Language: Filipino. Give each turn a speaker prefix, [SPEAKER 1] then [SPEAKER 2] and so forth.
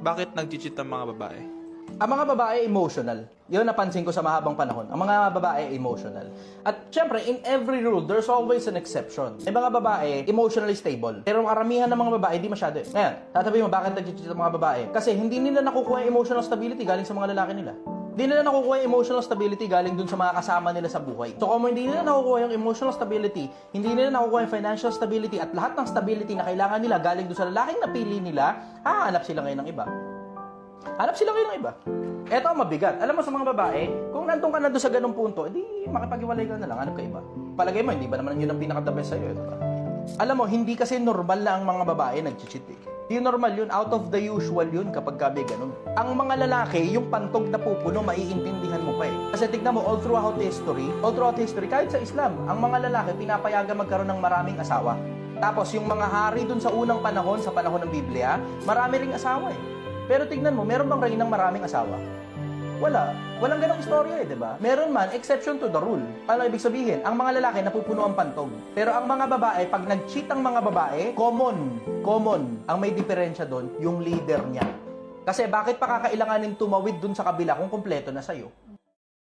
[SPEAKER 1] Bakit nag-cheat ang mga babae?
[SPEAKER 2] Ang mga babae emotional. Yun napansin ko sa mahabang panahon. Ang mga babae emotional. At syempre, in every rule, there's always an exception. May mga babae emotionally stable. Pero karamihan ng mga babae, di masyado. Ngayon, tatabihin mo, bakit nag-cheat ang mga babae? Kasi hindi nila nakukuha yung emotional stability galing sa mga lalaki nila. Hindi nila nakukuha yung emotional stability galing dun sa mga kasama nila sa buhay. So kung hindi nila nakukuha yung emotional stability, hindi nila nakukuha yung financial stability at lahat ng stability na kailangan nila galing dun sa lalaking napili nila, hahanap sila ngayon ng iba. Hanap sila ngayon ng iba. Eto ang mabigat. Alam mo sa mga babae, kung nandun ka na doon sa ganung punto, edi makipag-iwalay ka na lang, hanap ka iba. Palagay mo, hindi ba naman yun ang pinaka-the best sa'yo, diba? Alam mo, hindi kasi normal na ang mga babae nag-cheat eh. Hindi normal yun, out of the usual yun kapag gabi ganun. Ang mga lalaki, yung pantog na pupuno, maiintindihan mo pa eh. Kasi tignan mo, all throughout history, kahit sa Islam, ang mga lalaki pinapayagan magkaroon ng maraming asawa. Tapos yung mga hari dun sa unang panahon, sa panahon ng Biblia, marami ring asawa eh. Pero tignan mo, meron bang reynang maraming asawa? Wala. Walang ganong istorya eh, di ba? Meron man, exception to the rule. Ano ibig sabihin? Ang mga lalaki napupuno ang pantog. Pero ang mga babae, pag nag-cheat ang mga babae, common. Ang may diferensya doon, yung leader niya. Kasi bakit pa kakailanganin tumawid dun sa kabila kung kumpleto na sa'yo?